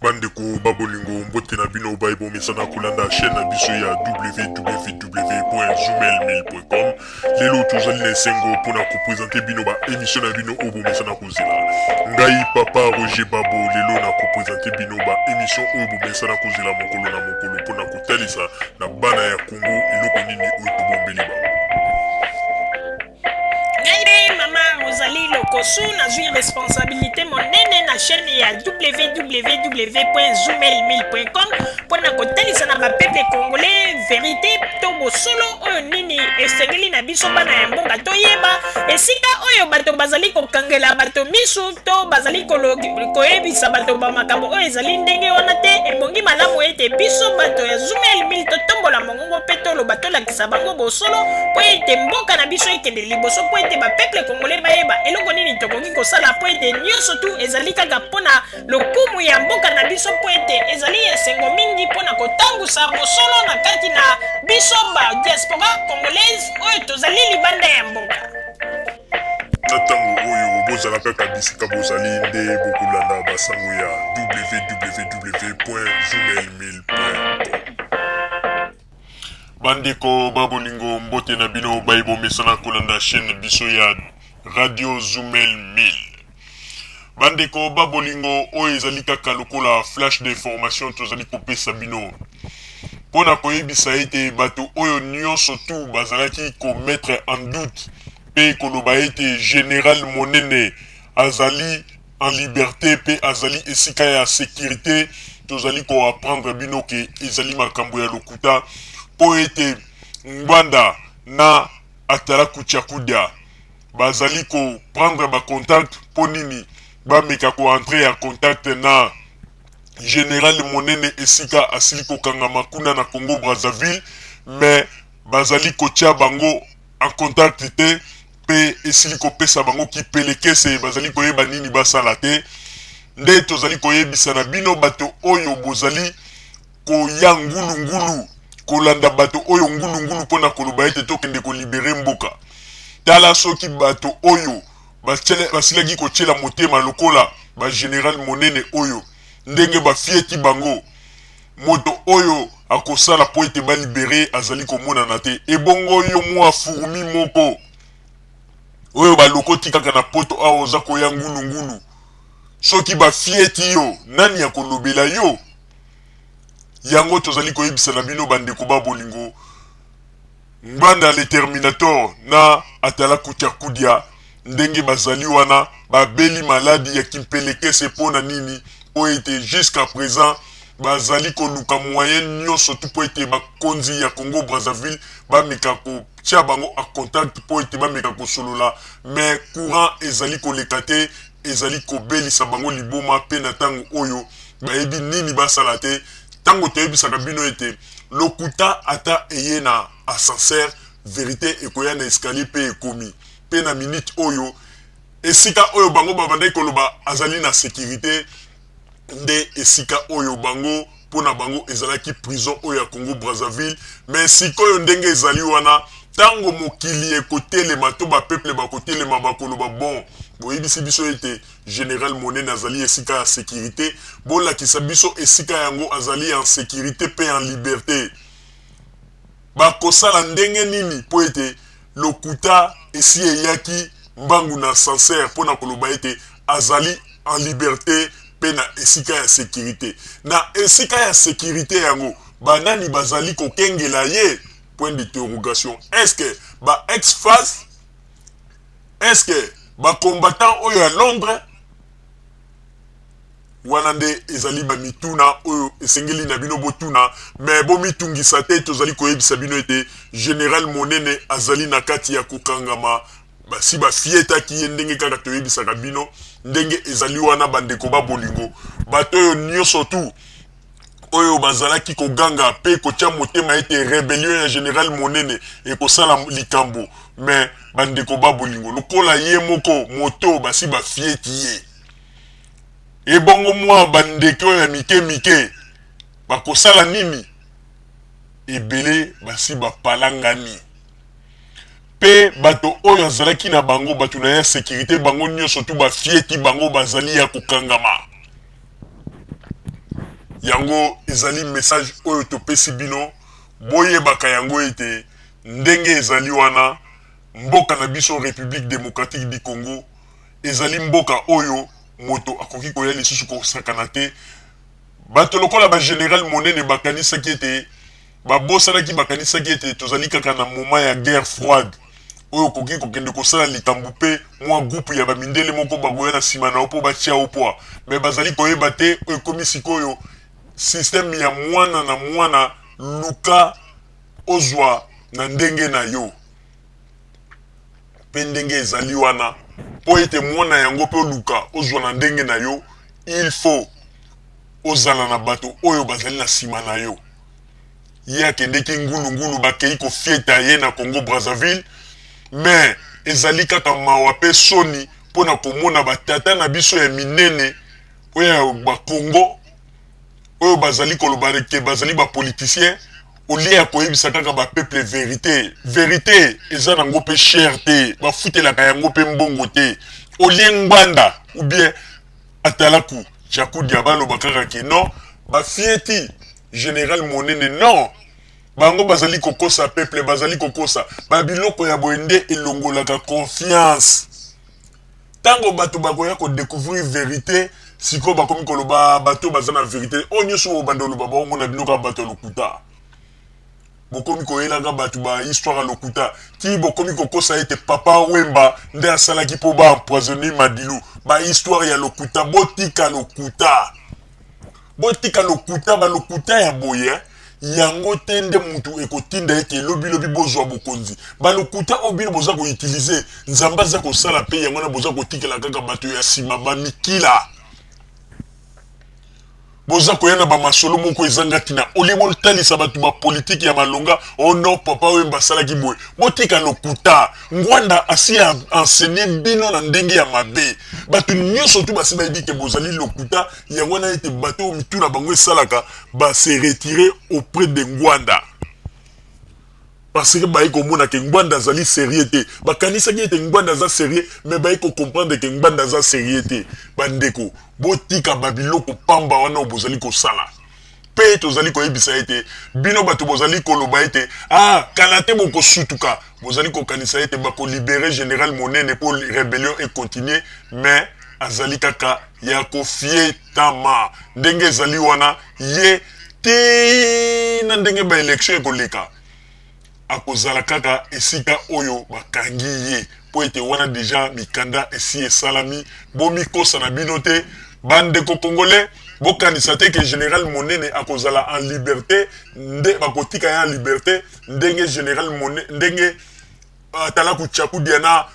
Bandeko babolingo mbote na bino baibo mesana kolanda chaîne na biso ya www.zoomel1000.com. Lelo tozali na esengo mpona kopresente bino ba émission na bino oyo bomesana kozela. Ngai papa Roger Babo lelo na kopresente bino ba émission oyo bomesana kozela mokolo na mokolo mpona kotalisa na bana ya Congo eloko nini oyo tobombeli bango. Mama Rosalie Lokosu nazwi responsabilité monene na chaîne ya www.zoomel1000.com mpona kotalisa na bapeple congolais vérité to bosolo oyo nini esengeli na biso bana ya mboka toyeba esika oyo bato bazali kokangela bato misu to bazali koyebisa bato bamakambo oyo ezali ndenge wana te ebongi malamu ete biso bato ya Zoomel 1000 totombola mongongo mpe toloba tolakisa bango bosolo mpo ete mboka na biso ekende liboso mpo ete bapeple congolais bayeba eloko nini tokoki kosala mpo ete nyonso tu ezali kaka mpona lokumu ya mboka na biso mpo ete ezali esengo mingi mpona kotambusa bosolo na kati na biso ba diaspora congolaise oyo tozali libanda ya mboka. Na ntango oyo bozala kaka bisika bozali nde bokolanda basango ya www.zoomel1000.com. Bandeko babolingo mbote na bino baibo mesana kolanda chaîne biso ya Radio Zoomel 1000. Bandeko babolingo oyo ezali kaka lokola flash d'information tozali kopesa bino mpona koyebisa ete bato oyo nyonso tu bazalaki komettre en doute pe koloba ete Général Monene azali en liberté pe azali esika ya sécurité tozali koapprendre bino ke ezali makambo ya lokuta po ete Ngwanda na Atala Kuchakudia bazali ko prendre ba contact po nini ba meka ko entrer en contact na Général Monene esika asili ko kangama kuna na Congo Brazzaville mais bazali ko tia bango en contact te pe esili ko pesa bango ki pelekese bazali ko yeba nini basala te nde tozali ko yebisa na bino bato oyo bozali ko ya ngulu kolanda bato oyo ngulu pona koloba ete tokende ko libérer mboka tala soki bato oyo basilaki kotiela motema lokola ba Général Monene oyo ndenge bafieti bango moto oyo akosala po ete balibere azali komonana te ebongo yo mwa fourmi moko oyo balokoti kaka na poto awo oza koya ngulu soki bafieti yo nani ya kolobela yo yango tozali koyebisa na bino bandeko babolingo Ngwanda le Terminator na Atala Kuchakudia ndenge bazali wana babeli maladi ya kimpelekese pona nini po ete jusqu'à présent bazali koluka moyen nyonso tu po ete bakonzi ya Congo Brazzaville bameka kotia bango a contact po ete bameka kosolola mais courant ezali koleka te ezali kobelisa bango liboma pe na ntango oyo bayebi nini basala te tango toyebisaka bino ete lokuta ata eye na ascenseur vérité ekoya na escalier pe ekomi pe na minute oyo esika oyo bango babandaki koloba azali na sécurité nde esika oyo bango pona bango ezalaki prison oyo ya Congo Brazzaville mais sikoyo ndenge ezali wana tango mokili ekotelema to bapeple bakotelema bakoloba bon boyebisi biso ete Général Monene azali esika ya sécurité bolakisa biso esika yango azali en sécurité pe en liberté bakosala ndenge nini po ete lokuta esi eyaki mbangu na ascenseur pona koloba ete azali en liberté pe na esika ya sécurité na esika ya sécurité yango banani bazali kokengela ye point d'interrogation est-ce que ba ex-face est-ce que ba combattant oyo à Londres wana nde ezali ba mituna oyo esengeli na bino botuna mais bo mitungisa te tozali koyebisa bino ete Général Monene azali na kati ya kokangama basi bafieta ki ndenge kaka toyebisaka bino ndenge ezali wana bandeko babolingo bato oyo nyonso tu oyo bazalaki koganga pe kotia motema ete rébellion ya Général Monene ekosala likambo mais bandeko babolingo lokola ye moko moto basi bafieti ye ebongo mwa bandeko ya mike bakosala nini ebele basi bapalangani pe bato oyo azalaki na bango bato na ya sécurité bango nyonso tu bafieti bango bazali ya kokangama yango ezali message oyo topesi bino boyebaka yango ete ndenge ezali wana mboka na biso République démocratique du Congo ezali mboka oyo moto akoki koya lisusu kosakana te bato lokola ba général monene bakanisaki ete babosanaki bakanisaki ete tozali kaka na moment ya guerre froide oyo koki kokende kosala likambo mpe mwa groupe ya bamindele moko bagoya na nsima na opo batia opwa me bazali koyeba te oyo ekomi sikoyo systeme ya mwana na mwana luka ozwa na ndenge na yo mpe ndenge ezali wana po ete mwana yango mpe oluka ozwa na ndenge na yo il faut ozala na bato oyo bazali na nsima na yo ye akendeki ngulungulu bakei kofieta ye na Congo Brazzaville mais ezali kaka mawa mpe soni mpona komona batata na biso ya minene oyo ya bakongo oyo bazali koloba ke bazali bapoliticien olie ya koyebisa kaka bapeuple vérité eza nango mpe cher te bafutelaka yango mpe mbongo te olie ngbanda ou bien atalaku jakudi abaloba kaka ke non bafieti général monene non bango bazali kokosa peuple bazali kokosa babiloko ya boende elongolaka confiance tango bato bakoya ko découvrir vérité siko bakomi koloba bato bazana vérité onyoso obanda oloba bongo na binoka bato lokuta bokomi koyelaka bato ba histoire lokuta ki bokomi kokosa ete papa Wemba nde asalaki po ba empoisonner Madilu ba histoire ya lokuta botika lokuta ba lokuta ya boye yango tende mutu ekotinda ete lobi bozwa bokonzi balokuta obino boza ko utiliser nzamba za ko sala pe yango na boza ko tikela kaka bato ya sima ba mikila boza ko yana ba masolo moko ezanga tina olimo talisa bato ba politique ya malonga ono papa Wemba sala ki boye botika lokuta ngwanda asi enseigner bino na ndenge ya mabe bato nyoso tu basi ba ke bozali lokuta yango na ete bato mituna bango esalaka ba se retirer auprès de Ngwanda parce que bayi komona ke Ngwanda zali sérieux te bakanisa ki ete Ngwanda za sérieux mais bayi ko comprendre ke Ngwanda za sérieux te bandeko botika babiloko pamba wana bozali ko sala pe tozali koyebisa ete bino bato bozali koloba ete kala te boko sutuka bozali kokanisa ete bako libérer général monene pour rébellion et continuer mais azali kaka ya kofietama ndenge ezali wana ye te na ndenge ba élection ekoleka akozala kaka esika oyo bakangi ye po ete wana deja mikanda esi esalami bomikosa na bino te bandeko congolais bokanisa te ke général monene akozala en liberté nde bakotika ya en liberté ndenge général monene ndenge atalaku tchaku diana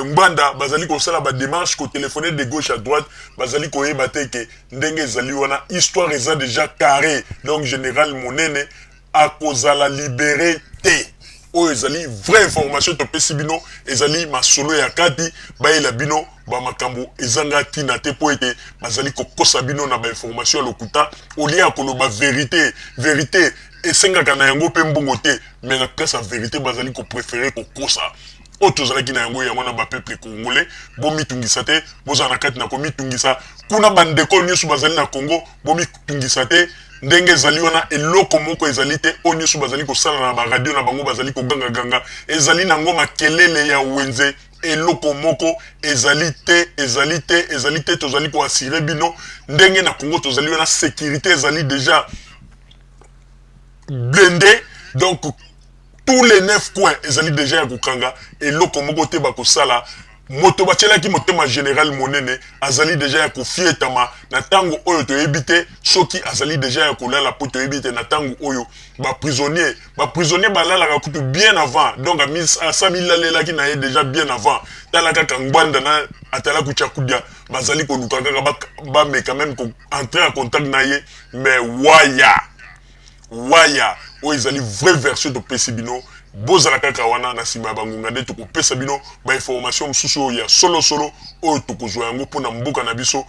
Ngbanda bazali kosala ba démarche ko téléphoner de gauche à droite bazali koyeba te ke ndenge ezali wana histoire eza déjà carré donc général monene akozala libéré te oyo ezali vraie information topesi bino ezali masolo ya kati bayela bino ba makambo ezanga tina te po ete bazali kokosa bino na ba information ya lokuta olia ya koloba vérité esengaka na yango mpe mbongo te mais na place ya vérité bazali kopréférer kokosa oyo tozalaki na yango na bapeuple congolais bomitungisa te bozala na kati na komitungisa kuna bandeko nyonso bazali na Congo bomitungisa te ndenge ezali wana eloko moko ezali te oyo nyonso bazali kosala na baradio na bango bazali koganga ezali nango makelele ya wenze eloko moko ezali te tozali koasire bino ndenge na Congo tozali wana sécurité ezali déjà blindé donc tous les 9 coins ezali déjà ya kokanga eloko moko te bakosala moto batielaki motema général monene azali déjà ya kofietama na tango oyo toyebi te soki azali déjà ya kolala po toyebi te na tango oyo baprisonnier balalaka kutu bien avant donc asami lalelaki na ye déjà bien avant tala kaka Ngbanda na atalaku tchakudia bazali koluka kaka bameka même entrer en contact na ye mais waya oyo ezali vraie version topesi bino bozala kaka wana na nsima ya bangonga nde tokopesa bino bainformation mosusu oyo ya solosolo oyo tokozwa yango mpona mboka na biso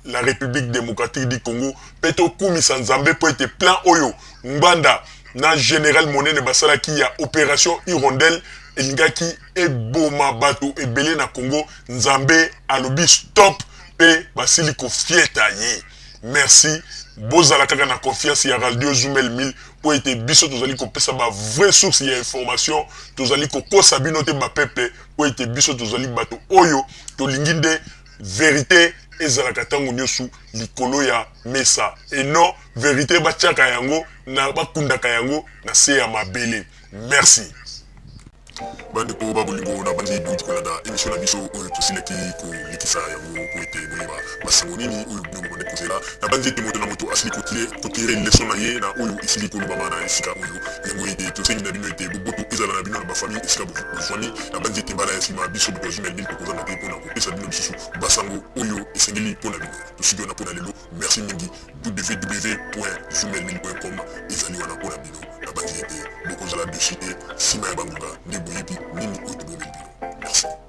la République démocratique du Congo mpe tokumisa nzambe po ete plan oyo Ngbanda na général monene basalaki ya opération Hirondelle elingaki eboma bato ebele na Congo nzambe alobi stop mpe basili kofieta ye merci bozala kaka na confiance ya radio Zoomel 1000 po ete biso tozali kopesa ba vraie source ya information tozali kokosa bino te ba pepe po ete biso tozali bato oyo tolingi nde vérité ezalaka ntango nyonso likolo ya mesa et non vérité batiaka yango na bakundaka yango na se ya mabele. Merci. Bandeko babolingo na bandi duit kolanda émission na biso oyo tosileki kolikisa yango po ete boyeba basango nini oyo bino bande kozela na bandi ete moto na moto asili kotire leson na ye na oyo esili kolobama na esika oyo yango ete tosengi na bino ete boboto ezala na bino na bafamille esika bozwani na bandi ete mbala ya nsima biso boto Zoomel 1000 tokozanga te mpona kopesa bino lisusu basango oyo esengeli mpona bino tosiki wana mpona lelo. Merci mingi. www.zoomel1000.com ezali wana mpona bino na bandi ete bokozala dessus te nsima ya bangonga nde boyebi nini oyo tobomeli bino. Merci.